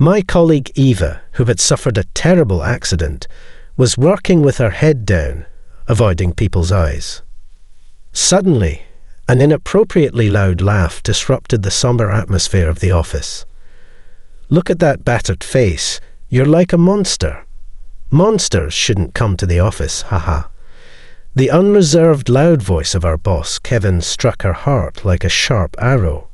My colleague Eva, who had suffered a terrible accident, was working with her head down, avoiding people's eyes. Suddenly, an inappropriately loud laugh disrupted the somber atmosphere of the office. "Look at that battered face. You're like a monster. Monsters shouldn't come to the office, haha." The unreserved loud voice of our boss, Kevin, struck her heart like a sharp arrow.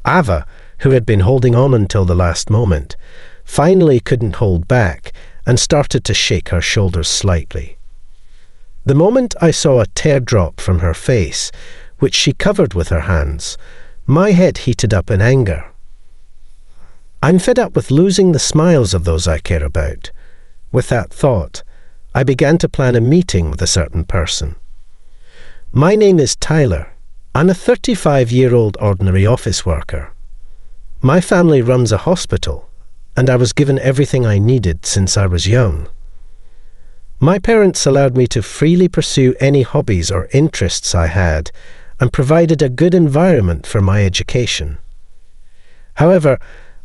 Ava, who had been holding on until the last moment, finally couldn't hold back and started to shake her shoulders slightly. The moment I saw a tear drop from her face, which she covered with her hands, my head heated up in anger. I'm fed up with losing the smiles of those I care about. With that thought, I began to plan a meeting with a certain person. My name is Tyler. I'm a 35-year-old ordinary office worker. My family runs a hospital, and I was given everything I needed since I was young. My parents allowed me to freely pursue any hobbies or interests I had and provided a good environment for my education. However,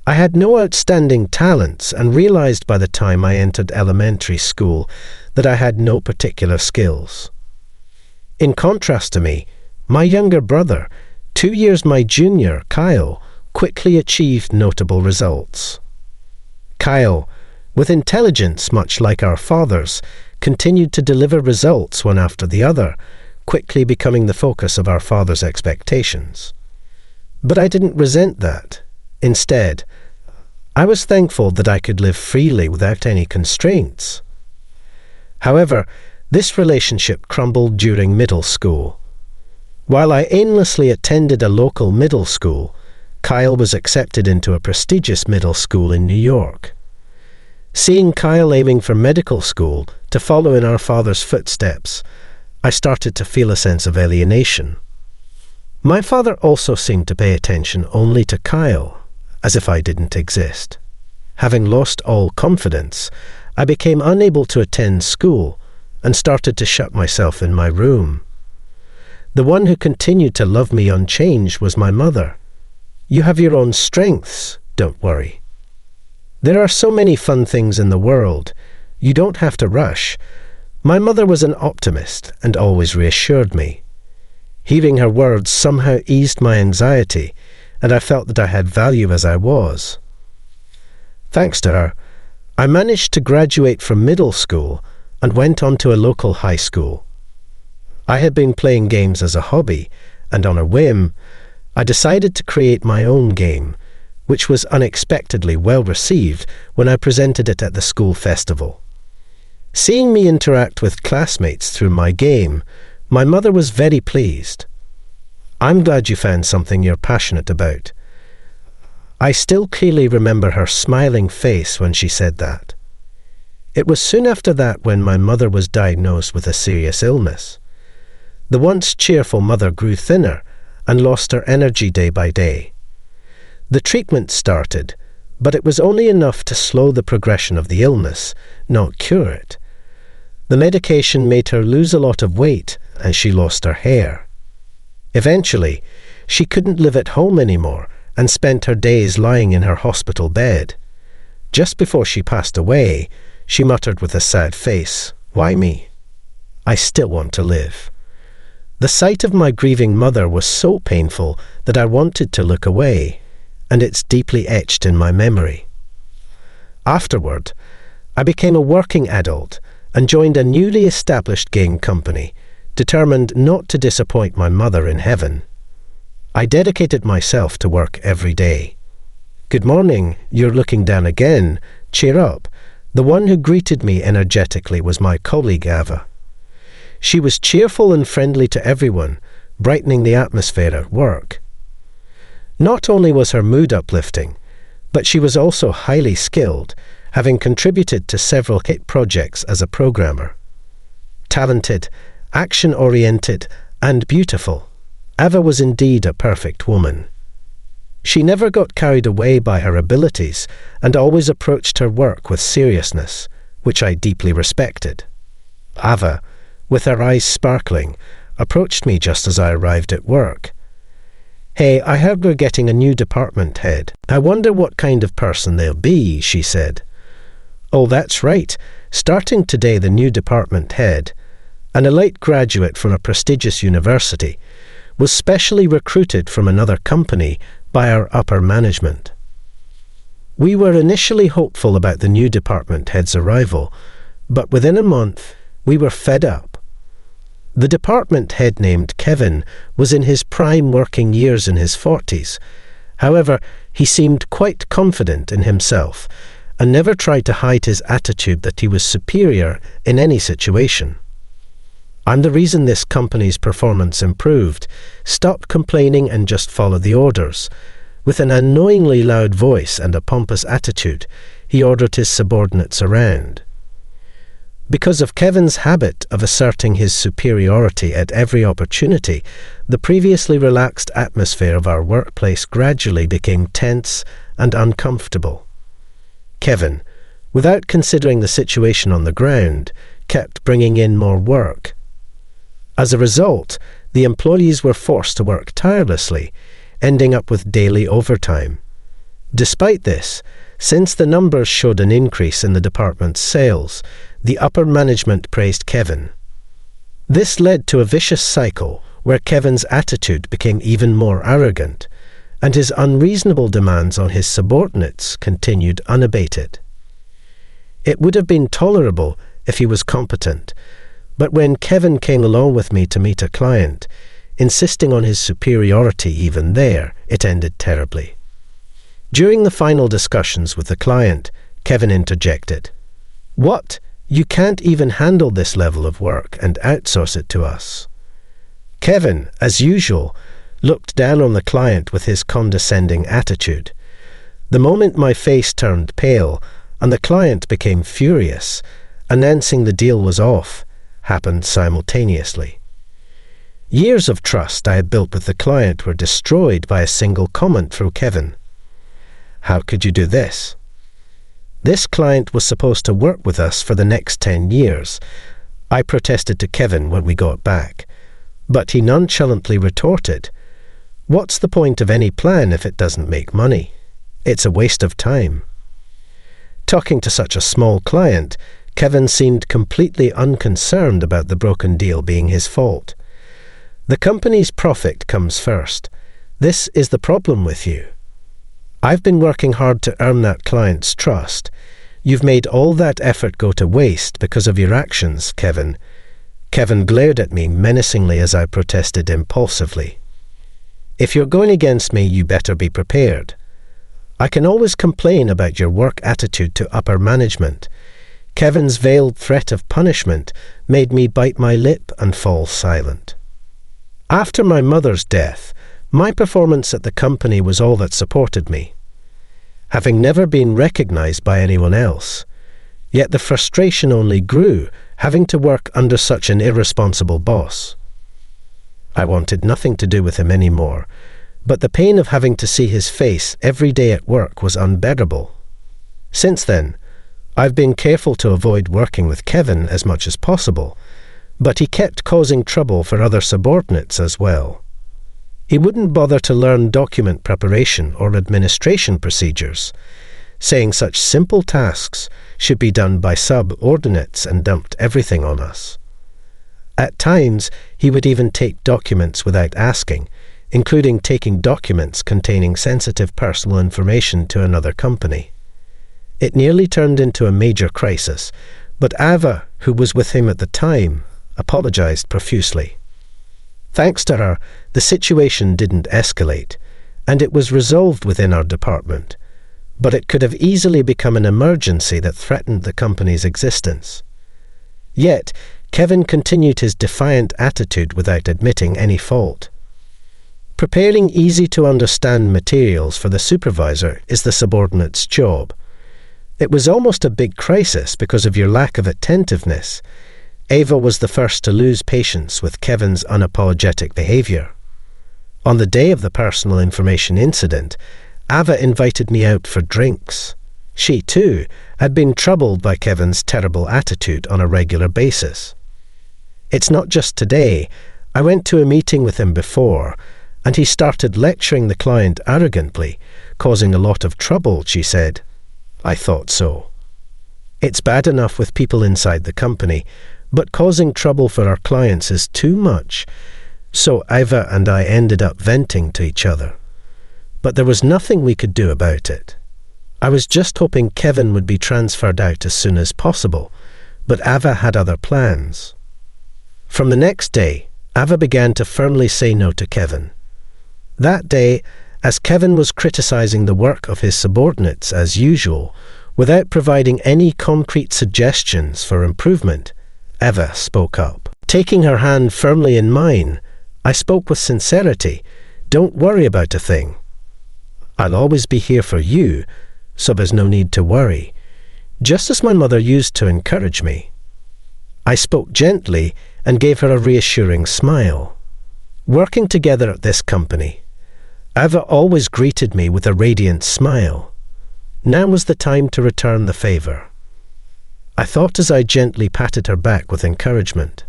I had no outstanding talents and realized by the time I entered elementary school that I had no particular skills. In contrast to me, my younger brother, 2 years my junior, Kyle, quickly achieved notable results. Kyle, with intelligence much like our father's, continued to deliver results one after the other, quickly becoming the focus of our father's expectations. But I didn't resent that. Instead, I was thankful that I could live freely without any constraints. However, this relationship crumbled during middle school. While I aimlessly attended a local middle school, Kyle was accepted into a prestigious middle school in New York. Seeing Kyle aiming for medical school to follow in our father's footsteps, I started to feel a sense of alienation. My father also seemed to pay attention only to Kyle, as if I didn't exist. Having lost all confidence, I became unable to attend school and started to shut myself in my room. The one who continued to love me unchanged was my mother. "You have your own strengths, don't worry. There are so many fun things in the world. You don't have to rush." My mother was an optimist and always reassured me. Hearing her words somehow eased my anxiety, and I felt that I had value as I was. Thanks to her, I managed to graduate from middle school and went on to a local high school. I had been playing games as a hobby, and on a whim, I decided to create my own game, which was unexpectedly well received when I presented it at the school festival. Seeing me interact with classmates through my game, my mother was very pleased. "I'm glad you found something you're passionate about." I still clearly remember her smiling face when she said that. It was soon after that when my mother was diagnosed with a serious illness. The once cheerful mother grew thinner and lost her energy day by day. The treatment started, but it was only enough to slow the progression of the illness, not cure it. The medication made her lose a lot of weight and she lost her hair. Eventually, she couldn't live at home anymore and spent her days lying in her hospital bed. Just before she passed away, she muttered with a sad face, "Why me? I still want to live." The sight of my grieving mother was so painful that I wanted to look away, and it's deeply etched in my memory. Afterward, I became a working adult and joined a newly established game company, determined not to disappoint my mother in heaven. I dedicated myself to work every day. "Good morning, you're looking down again. Cheer up." The one who greeted me energetically was my colleague Ava. She was cheerful and friendly to everyone, brightening the atmosphere at work. Not only was her mood uplifting, but she was also highly skilled, having contributed to several hit projects as a programmer. Talented, action-oriented, and beautiful, Ava was indeed a perfect woman. She never got carried away by her abilities and always approached her work with seriousness, which I deeply respected. Ava, with her eyes sparkling, approached me just as I arrived at work. "Hey, I heard we're getting a new department head. I wonder what kind of person they'll be," she said. "Oh, that's right. Starting today, the new department head, an elite graduate from a prestigious university, was specially recruited from another company by our upper management." We were initially hopeful about the new department head's arrival, but within a month, we were fed up. The department head, named Kevin, was in his prime working years in his 40s. However, he seemed quite confident in himself and never tried to hide his attitude that he was superior in any situation. "I'm the reason this company's performance improved. Stop complaining and just follow the orders." With an annoyingly loud voice and a pompous attitude, he ordered his subordinates around. Because of Kevin's habit of asserting his superiority at every opportunity, the previously relaxed atmosphere of our workplace gradually became tense and uncomfortable. Kevin, without considering the situation on the ground, kept bringing in more work. As a result, the employees were forced to work tirelessly, ending up with daily overtime. Despite this, since the numbers showed an increase in the department's sales, the upper management praised Kevin. This led to a vicious cycle where Kevin's attitude became even more arrogant, and his unreasonable demands on his subordinates continued unabated. It would have been tolerable if he was competent, but when Kevin came along with me to meet a client, insisting on his superiority even there, it ended terribly. During the final discussions with the client, Kevin interjected, "What? You can't even handle this level of work and outsource it to us?" Kevin, as usual, looked down on the client with his condescending attitude. The moment my face turned pale and the client became furious, announcing the deal was off happened simultaneously. Years of trust I had built with the client were destroyed by a single comment from Kevin. "How could you do this?" This client was supposed to work with us for the next 10 years. I protested to Kevin when we got back, but he nonchalantly retorted, "What's the point of any plan if it doesn't make money? It's a waste of time." Talking to such a small client, Kevin seemed completely unconcerned about the broken deal being his fault. "The company's profit comes first. This is the problem with you. I've been working hard to earn that client's trust. You've made all that effort go to waste because of your actions, Kevin." Kevin glared at me menacingly as I protested impulsively. "If you're going against me, you better be prepared. I can always complain about your work attitude to upper management." Kevin's veiled threat of punishment made me bite my lip and fall silent. After my mother's death, my performance at the company was all that supported me, having never been recognized by anyone else. Yet the frustration only grew, having to work under such an irresponsible boss. I wanted nothing to do with him anymore, but the pain of having to see his face every day at work was unbearable. Since then, I've been careful to avoid working with Kevin as much as possible, but he kept causing trouble for other subordinates as well. He wouldn't bother to learn document preparation or administration procedures, saying such simple tasks should be done by subordinates, and dumped everything on us. At times, he would even take documents without asking, including taking documents containing sensitive personal information to another company. It nearly turned into a major crisis, but Ava, who was with him at the time, apologized profusely. Thanks to her, the situation didn't escalate, and it was resolved within our department, but it could have easily become an emergency that threatened the company's existence. Yet, Kevin continued his defiant attitude without admitting any fault. Preparing easy-to-understand materials for the supervisor is the subordinate's job. It was almost a big crisis because of your lack of attentiveness. Ava was the first to lose patience with Kevin's unapologetic behaviour. On the day of the personal information incident, Ava invited me out for drinks. She, too, had been troubled by Kevin's terrible attitude on a regular basis. It's not just today. I went to a meeting with him before, and he started lecturing the client arrogantly, causing a lot of trouble, she said. I thought so. It's bad enough with people inside the company, but causing trouble for our clients is too much. So Eva and I ended up venting to each other. But there was nothing we could do about it. I was just hoping Kevin would be transferred out as soon as possible, but Ava had other plans. From the next day, Ava began to firmly say no to Kevin. That day, as Kevin was criticizing the work of his subordinates as usual, without providing any concrete suggestions for improvement, Eva spoke up. Taking her hand firmly in mine, I spoke with sincerity. Don't worry about a thing. I'll always be here for you, so there's no need to worry, just as my mother used to encourage me. I spoke gently and gave her a reassuring smile. Working together at this company, Ava always greeted me with a radiant smile. Now was the time to return the favour. I thought as I gently patted her back with encouragement.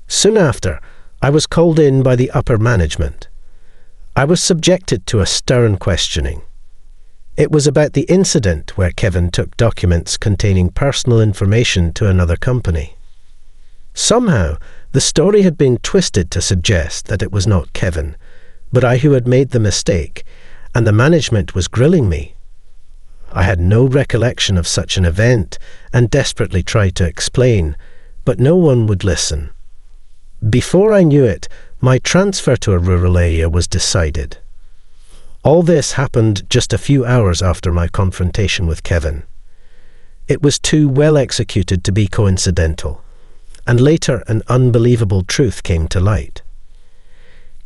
Soon after, I was called in by the upper management. I was subjected to a stern questioning. It was about the incident where Kevin took documents containing personal information to another company. Somehow, the story had been twisted to suggest that it was not Kevin, but I who had made the mistake, and the management was grilling me. I had no recollection of such an event and desperately tried to explain, but no one would listen. Before I knew it, my transfer to a rural area was decided. All this happened just a few hours after my confrontation with Kevin. It was too well executed to be coincidental, and later an unbelievable truth came to light.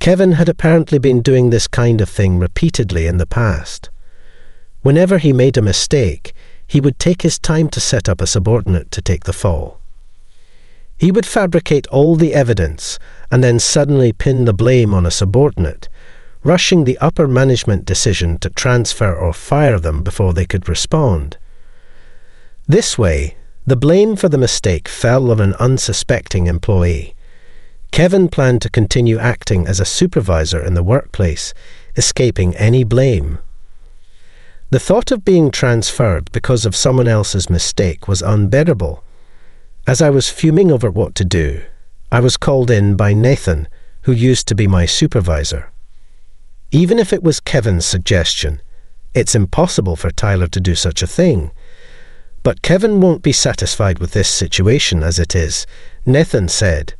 Kevin had apparently been doing this kind of thing repeatedly in the past. Whenever he made a mistake, he would take his time to set up a subordinate to take the fall. He would fabricate all the evidence and then suddenly pin the blame on a subordinate, rushing the upper management decision to transfer or fire them before they could respond. This way, the blame for the mistake fell on an unsuspecting employee. Kevin planned to continue acting as a supervisor in the workplace, escaping any blame. The thought of being transferred because of someone else's mistake was unbearable. As I was fuming over what to do, I was called in by Nathan, who used to be my supervisor. Even if it was Kevin's suggestion, it's impossible for Tyler to do such a thing. But Kevin won't be satisfied with this situation as it is, Nathan said.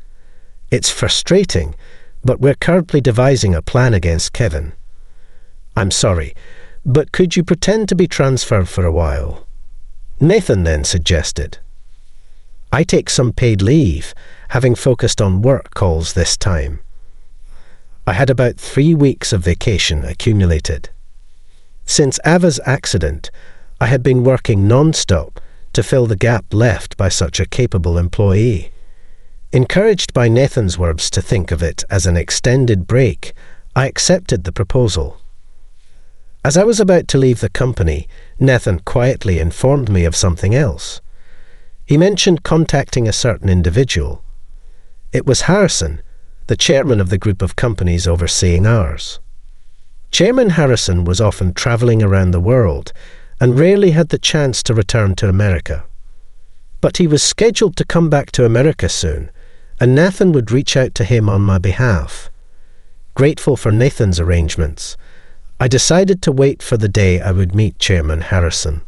It's frustrating, but we're currently devising a plan against Kevin. I'm sorry, but could you pretend to be transferred for a while? Nathan then suggested. I take some paid leave, having focused on work calls this time. I had about 3 weeks of vacation accumulated. Since Ava's accident, I had been working non-stop to fill the gap left by such a capable employee. Encouraged by Nathan's words to think of it as an extended break, I accepted the proposal. As I was about to leave the company, Nathan quietly informed me of something else. He mentioned contacting a certain individual. It was Harrison, the chairman of the group of companies overseeing ours. Chairman Harrison was often travelling around the world and rarely had the chance to return to America. But he was scheduled to come back to America soon, and Nathan would reach out to him on my behalf. Grateful for Nathan's arrangements, I decided to wait for the day I would meet Chairman Harrison.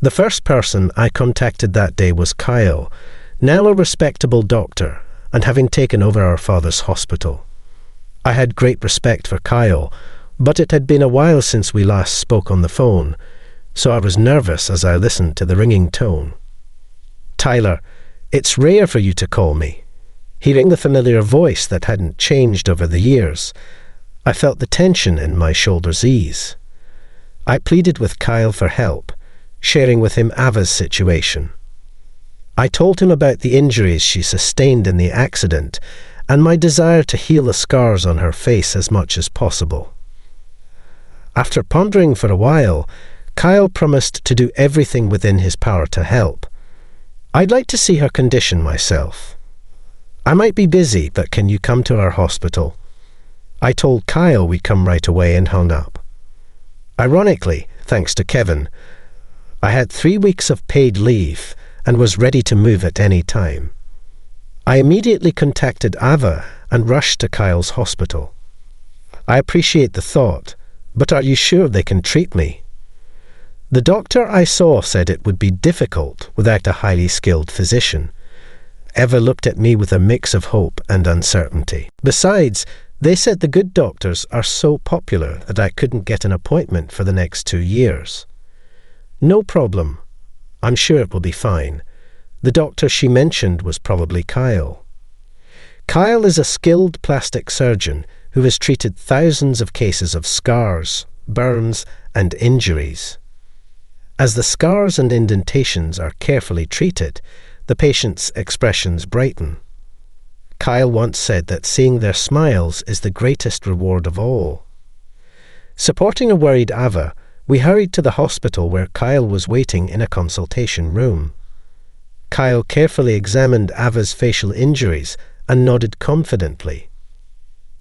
The first person I contacted that day was Kyle, now a respectable doctor, and having taken over our father's hospital. I had great respect for Kyle, but it had been a while since we last spoke on the phone, so I was nervous as I listened to the ringing tone. Tyler, it's rare for you to call me. Hearing the familiar voice that hadn't changed over the years, I felt the tension in my shoulders ease. I pleaded with Kyle for help, sharing with him Ava's situation. I told him about the injuries she sustained in the accident and my desire to heal the scars on her face as much as possible. After pondering for a while, Kyle promised to do everything within his power to help. I'd like to see her condition myself. I might be busy, but can you come to our hospital? I told Kyle we'd come right away and hung up. Ironically, thanks to Kevin, I had 3 weeks of paid leave and was ready to move at any time. I immediately contacted Ava and rushed to Kyle's hospital. I appreciate the thought, but are you sure they can treat me? The doctor I saw said it would be difficult without a highly skilled physician. Eva looked at me with a mix of hope and uncertainty. Besides, they said the good doctors are so popular that I couldn't get an appointment for the next 2 years. No problem. I'm sure it will be fine. The doctor she mentioned was probably Kyle. Kyle is a skilled plastic surgeon who has treated thousands of cases of scars, burns, and injuries. As the scars and indentations are carefully treated, the patient's expressions brighten. Kyle once said that seeing their smiles is the greatest reward of all. Supporting a worried Ava, we hurried to the hospital where Kyle was waiting in a consultation room. Kyle carefully examined Ava's facial injuries and nodded confidently.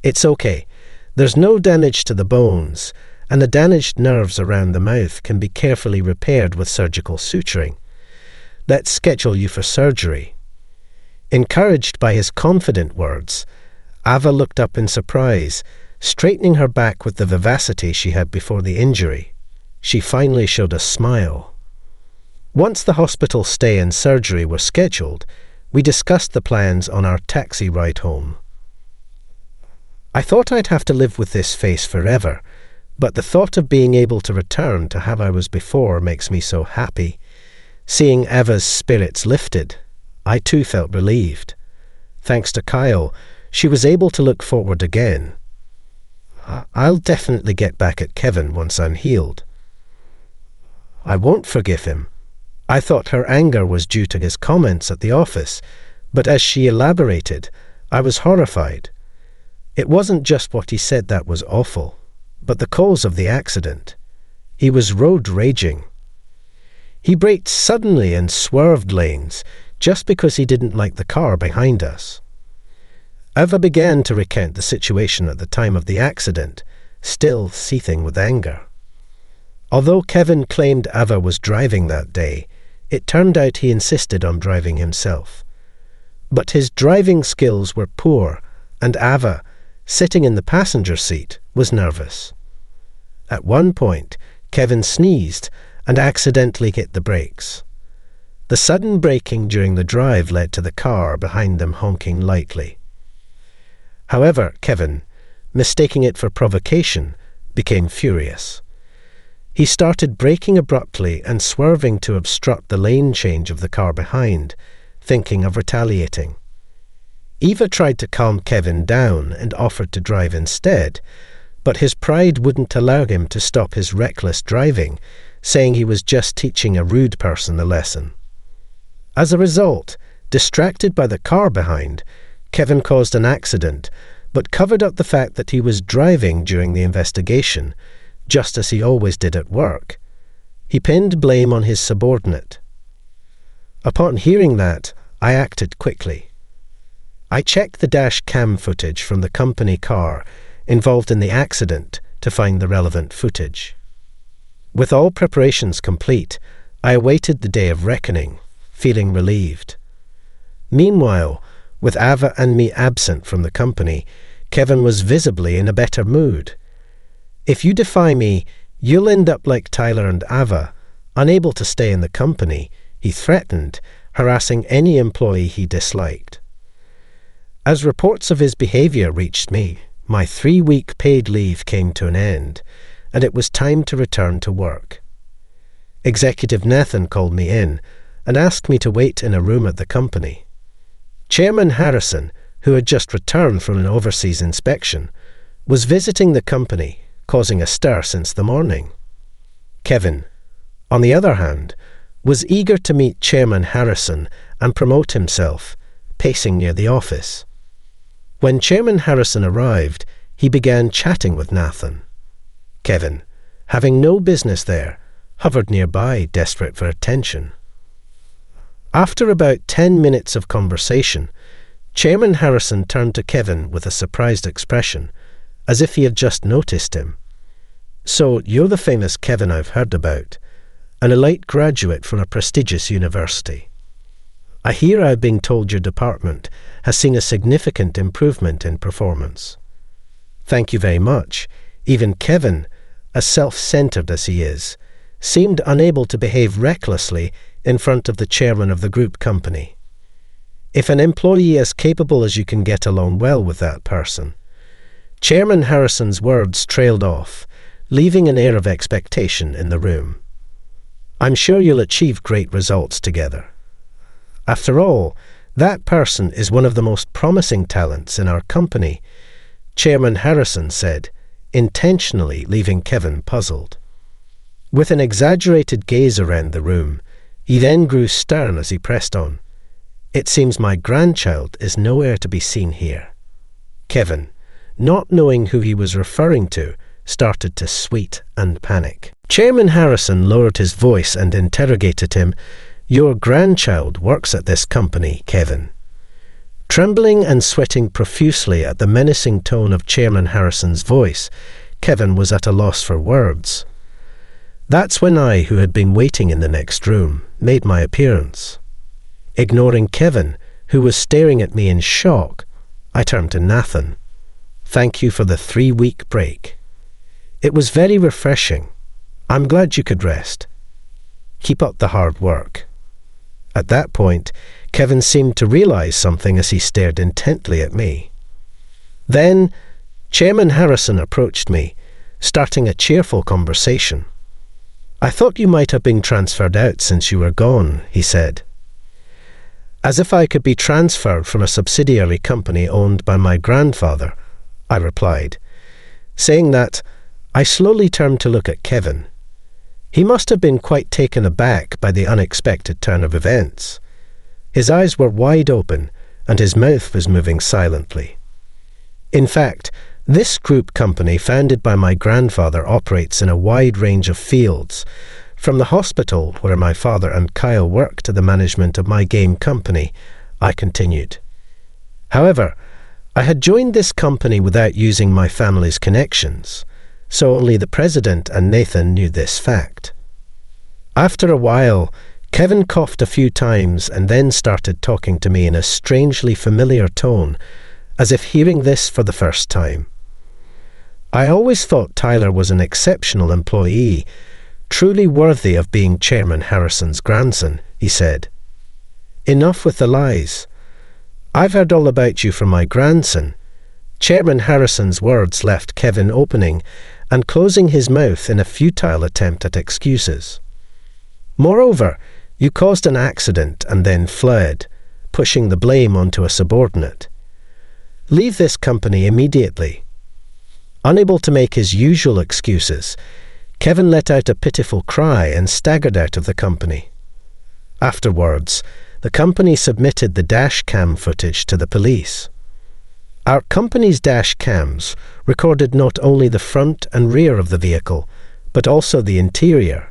It's okay. There's no damage to the bones, and the damaged nerves around the mouth can be carefully repaired with surgical suturing. Let's schedule you for surgery. Encouraged by his confident words, Ava looked up in surprise, straightening her back with the vivacity she had before the injury. She finally showed a smile. Once the hospital stay and surgery were scheduled, we discussed the plans on our taxi ride home. I thought I'd have to live with this face forever, but the thought of being able to return to how I was before makes me so happy. Seeing Eva's spirits lifted, I too felt relieved. Thanks to Kyle, she was able to look forward again. I'll definitely get back at Kevin once I'm healed. I won't forgive him. I thought her anger was due to his comments at the office, but as she elaborated, I was horrified. It wasn't just what he said that was awful, but the cause of the accident. He was road raging. He braked suddenly and swerved lanes just because he didn't like the car behind us. Eva began to recount the situation at the time of the accident, still seething with anger. Although Kevin claimed Eva was driving that day, it turned out he insisted on driving himself. But his driving skills were poor, and Eva, sitting in the passenger seat, was nervous. At one point, Kevin sneezed and accidentally hit the brakes. The sudden braking during the drive led to the car behind them honking lightly. However, Kevin, mistaking it for provocation, became furious. He started braking abruptly and swerving to obstruct the lane change of the car behind, thinking of retaliating. Eva tried to calm Kevin down and offered to drive instead, but his pride wouldn't allow him to stop his reckless driving, saying he was just teaching a rude person a lesson. As a result, distracted by the car behind, Kevin caused an accident, but covered up the fact that he was driving during the investigation, just as he always did at work. He pinned blame on his subordinate. Upon hearing that, I acted quickly. I checked the dash cam footage from the company car involved in the accident to find the relevant footage. With all preparations complete, I awaited the day of reckoning, feeling relieved. Meanwhile, with Ava and me absent from the company, Kevin was visibly in a better mood. If you defy me, you'll end up like Tyler and Ava, unable to stay in the company, he threatened, harassing any employee he disliked. As reports of his behaviour reached me, my 3-week paid leave came to an end, and it was time to return to work. Executive Nathan called me in and asked me to wait in a room at the company. Chairman Harrison, who had just returned from an overseas inspection, was visiting the company, causing a stir since the morning. Kevin, on the other hand, was eager to meet Chairman Harrison and promote himself, pacing near the office. When Chairman Harrison arrived, he began chatting with Nathan. Kevin, having no business there, hovered nearby, desperate for attention. After about 10 minutes of conversation, Chairman Harrison turned to Kevin with a surprised expression as if he had just noticed him. "So, you're the famous Kevin I've heard about, an elite graduate from a prestigious university. I hear I've been told your department has seen a significant improvement in performance." "Thank you very much." Even Kevin, as self-centered as he is, seemed unable to behave recklessly in front of the chairman of the group company. If an employee as capable as you can get along well with that person. Chairman Harrison's words trailed off, leaving an air of expectation in the room. "I'm sure you'll achieve great results together. After all, that person is one of the most promising talents in our company," Chairman Harrison said, intentionally leaving Kevin puzzled. With an exaggerated gaze around the room, he then grew stern as he pressed on. "It seems my grandchild is nowhere to be seen here." Kevin, not knowing who he was referring to, started to sweat and panic. Chairman Harrison lowered his voice and interrogated him. "Your grandchild works at this company, Kevin." Trembling and sweating profusely at the menacing tone of Chairman Harrison's voice, Kevin was at a loss for words. That's when I, who had been waiting in the next room, made my appearance. Ignoring Kevin, who was staring at me in shock, I turned to Nathan. "Thank you for the 3-week break. It was very refreshing. I'm glad you could rest. Keep up the hard work." At that point, Kevin seemed to realize something as he stared intently at me. Then, Chairman Harrison approached me, starting a cheerful conversation. "I thought you might have been transferred out since you were gone," he said. "As if I could be transferred from a subsidiary company owned by my grandfather," I replied. Saying that, I slowly turned to look at Kevin. He must have been quite taken aback by the unexpected turn of events. His eyes were wide open, and his mouth was moving silently. In fact, this group company founded by my grandfather operates in a wide range of fields, from the hospital where my father and Kyle work to the management of my game company, I continued. However, I had joined this company without using my family's connections, so only the president and Nathan knew this fact. After a while, Kevin coughed a few times and then started talking to me in a strangely familiar tone, as if hearing this for the first time. "I always thought Tyler was an exceptional employee, truly worthy of being Chairman Harrison's grandson," he said. "Enough with the lies. I've heard all about you from my grandson." Chairman Harrison's words left Kevin opening and closing his mouth in a futile attempt at excuses. "Moreover, you caused an accident and then fled, pushing the blame onto a subordinate. Leave this company immediately." Unable to make his usual excuses, Kevin let out a pitiful cry and staggered out of the company. Afterwards, the company submitted the dash cam footage to the police. Our company's dash cams recorded not only the front and rear of the vehicle, but also the interior.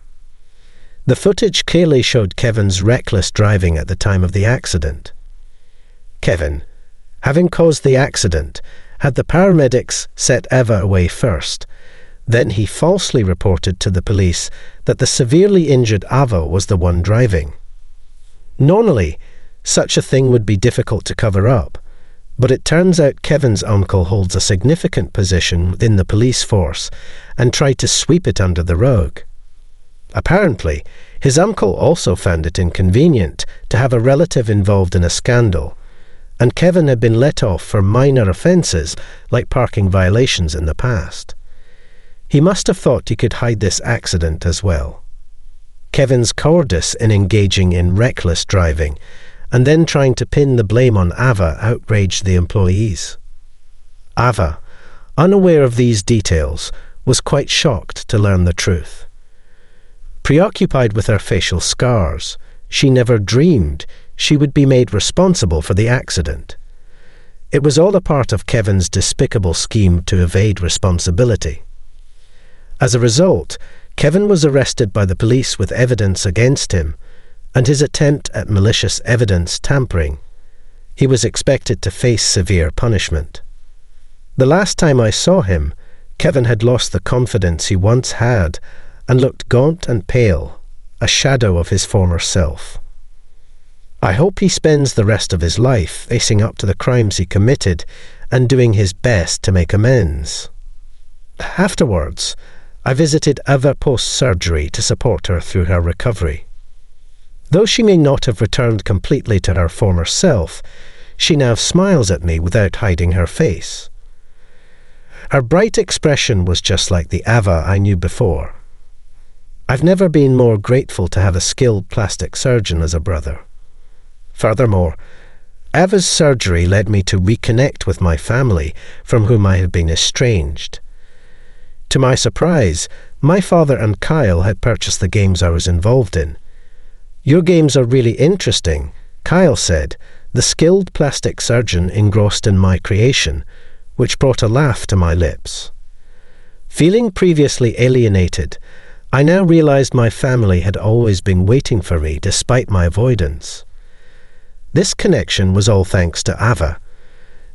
The footage clearly showed Kevin's reckless driving at the time of the accident. Kevin, having caused the accident, had the paramedics set Eva away first. Then he falsely reported to the police that the severely injured Ava was the one driving. Normally, such a thing would be difficult to cover up, but it turns out Kevin's uncle holds a significant position within the police force and tried to sweep it under the rug. Apparently, his uncle also found it inconvenient to have a relative involved in a scandal, and Kevin had been let off for minor offences like parking violations in the past. He must have thought he could hide this accident as well. Kevin's cowardice in engaging in reckless driving and then trying to pin the blame on Ava outraged the employees. Ava, unaware of these details, was quite shocked to learn the truth. Preoccupied with her facial scars, she never dreamed she would be made responsible for the accident. It was all a part of Kevin's despicable scheme to evade responsibility. As a result, Kevin was arrested by the police with evidence against him and his attempt at malicious evidence tampering. He was expected to face severe punishment. The last time I saw him, Kevin had lost the confidence he once had and looked gaunt and pale, a shadow of his former self. I hope he spends the rest of his life facing up to the crimes he committed and doing his best to make amends. Afterwards, I visited Eva post-surgery to support her through her recovery. Though she may not have returned completely to her former self, she now smiles at me without hiding her face. Her bright expression was just like the Eva I knew before. I've never been more grateful to have a skilled plastic surgeon as a brother. Furthermore, Eva's surgery led me to reconnect with my family from whom I had been estranged. To my surprise, my father and Kyle had purchased the games I was involved in. "Your games are really interesting," Kyle said, the skilled plastic surgeon engrossed in my creation, which brought a laugh to my lips. Feeling previously alienated, I now realized my family had always been waiting for me despite my avoidance. This connection was all thanks to Ava.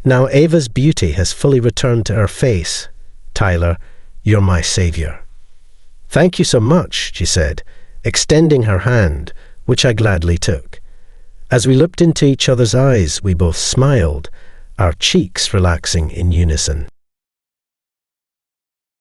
Now Ava's beauty has fully returned to her face. "Tyler, you're my saviour." "Thank you so much," she said, extending her hand, which I gladly took. As we looked into each other's eyes, we both smiled, our cheeks relaxing in unison.